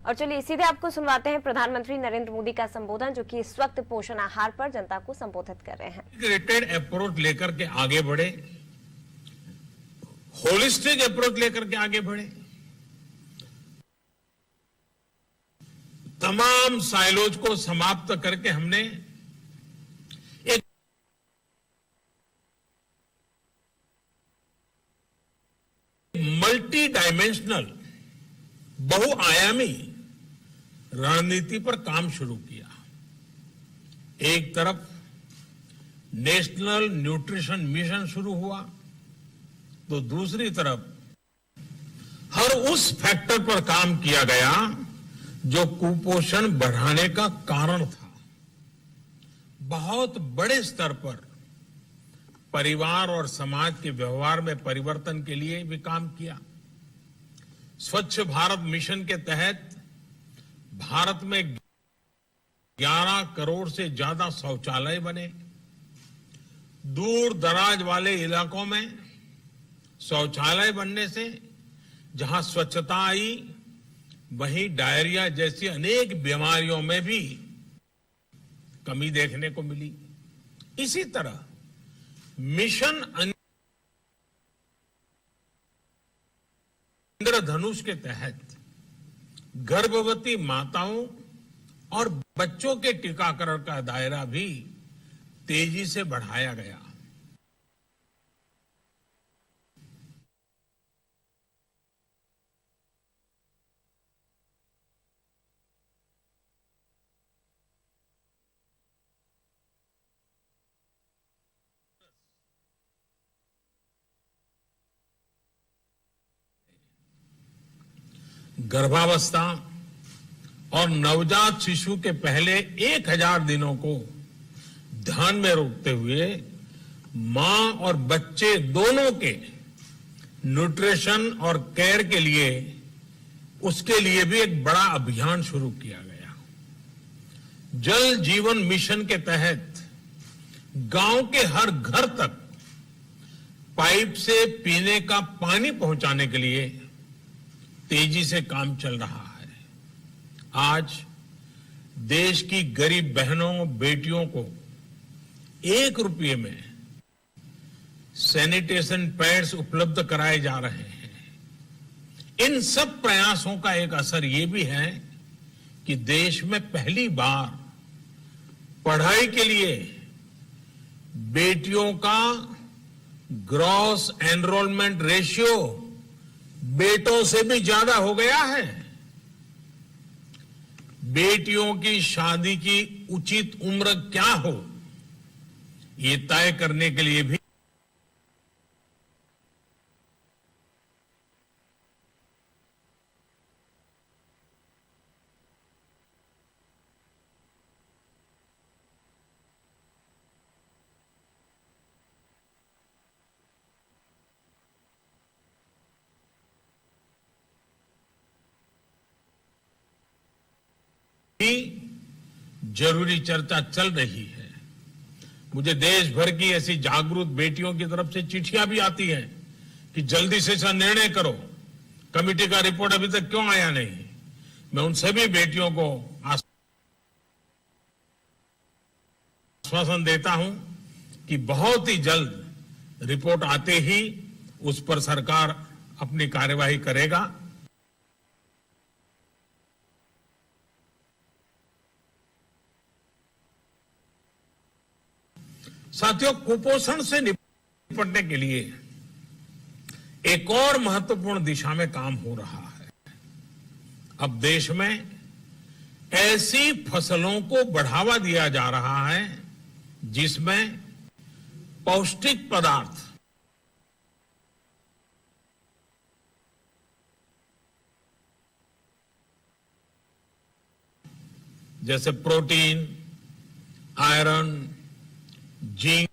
और चलिए सीधे आपको सुनवाते हैं प्रधानमंत्री नरेंद्र मोदी का संबोधन, जो कि इस वक्त पोषण आहार पर जनता को संबोधित कर रहे हैं। इंटीग्रेटेड अप्रोच लेकर के आगे बढ़े, होलिस्टिक अप्रोच लेकर के आगे बढ़े, तमाम साइलोज को समाप्त करके हमने एक मल्टी डायमेंशनल, बहुआयामी रणनीति पर काम शुरू किया। एक तरफ नेशनल न्यूट्रिशन मिशन शुरू हुआ, तो दूसरी तरफ हर उस फैक्टर पर काम किया गया जो कुपोषण बढ़ाने का कारण था। बहुत बड़े स्तर पर परिवार और समाज के व्यवहार में परिवर्तन के लिए भी काम किया। स्वच्छ भारत मिशन के तहत भारत में 11 करोड़ से ज्यादा शौचालय बने। दूर दराज वाले इलाकों में शौचालय बनने से जहां स्वच्छता आई, वहीं डायरिया जैसी अनेक बीमारियों में भी कमी देखने को मिली। इसी तरह मिशन इंद्रधनुष के तहत गर्भवती माताओं और बच्चों के टीकाकरण का दायरा भी तेजी से बढ़ाया गया। गर्भावस्था और नवजात शिशु के पहले 1000 दिनों को ध्यान में रखते हुए मां और बच्चे दोनों के न्यूट्रिशन और केयर के लिए, उसके लिए भी एक बड़ा अभियान शुरू किया गया। जल जीवन मिशन के तहत गांव के हर घर तक पाइप से पीने का पानी पहुंचाने के लिए तेजी से काम चल रहा है। आज देश की गरीब बहनों बेटियों को 1 रुपये में सैनिटेशन पैड्स उपलब्ध कराए जा रहे हैं। इन सब प्रयासों का एक असर ये भी है कि देश में पहली बार पढ़ाई के लिए बेटियों का ग्रॉस एनरोलमेंट रेशियो बेटों से भी ज्यादा हो गया है। बेटियों की शादी की उचित उम्र क्या हो, ये तय करने के लिए भी जरूरी चर्चा चल रही है। मुझे देश भर की ऐसी जागरूक बेटियों की तरफ से चिट्ठियां भी आती हैं कि जल्दी से इसका निर्णय करो, कमेटी का रिपोर्ट अभी तक क्यों आया नहीं। मैं उन सभी बेटियों को आश्वासन देता हूं कि बहुत ही जल्द रिपोर्ट आते ही उस पर सरकार अपनी कार्यवाही करेगा। साथियों, कुपोषण से निपटने के लिए एक और महत्वपूर्ण दिशा में काम हो रहा है। अब देश में ऐसी फसलों को बढ़ावा दिया जा रहा है जिसमें पौष्टिक पदार्थ जैसे प्रोटीन, आयरन, जिंक,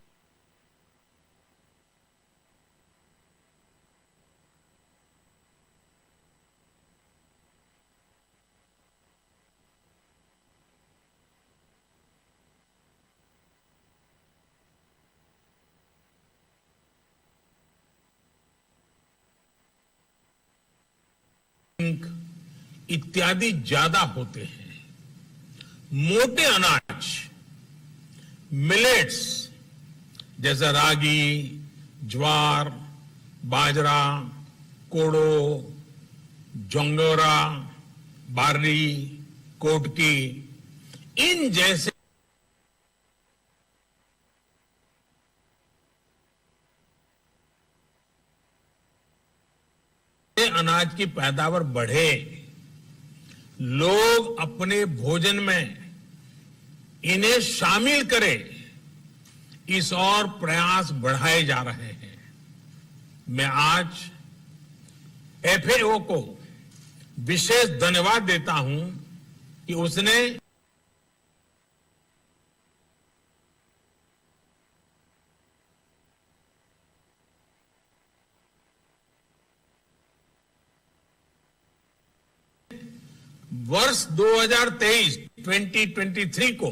इत्यादि ज्यादा होते हैं। मोटे अनाज, मिलेट्स जैसे रागी, ज्वार, बाजरा, कोडो, जोंगोरा, बार्ली, कोटकी, इन जैसे अनाज की पैदावार बढ़े, लोग अपने भोजन में इन्हें शामिल करें, इस और प्रयास बढ़ाए जा रहे हैं। मैं आज एफएओ को विशेष धन्यवाद देता हूं कि उसने वर्ष 2023 को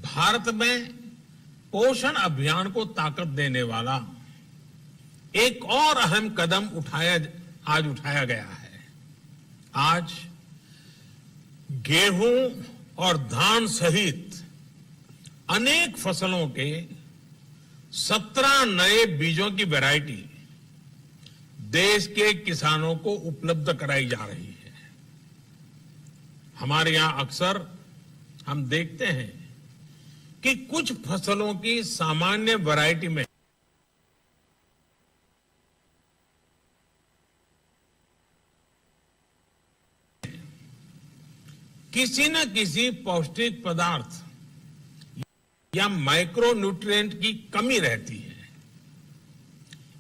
भारत में पोषण अभियान को ताकत देने वाला एक और अहम कदम आज उठाया गया है। आज गेहूं और धान सहित अनेक फसलों के 17 नए बीजों की वैरायटी देश के किसानों को उपलब्ध कराई जा रही है। हमारे यहां अक्सर हम देखते हैं कि कुछ फसलों की सामान्य वैरायटी में किसी न किसी पौष्टिक पदार्थ या माइक्रो न्यूट्रिएंट की कमी रहती है।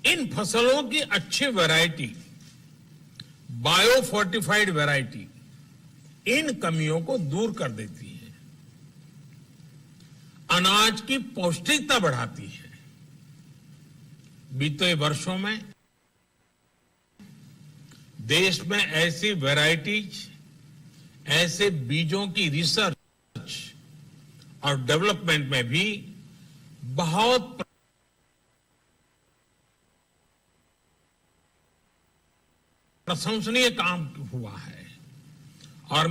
इन फसलों की अच्छी वैरायटी, बायो फोर्टिफाइड वैरायटी, इन कमियों को दूर कर देती है, अनाज की पौष्टिकता बढ़ाती है। बीते वर्षों में देश में ऐसी वैरायटीज, ऐसे बीजों की रिसर्च और डेवलपमेंट में भी बहुत प्रशंसनीय काम हुआ है। और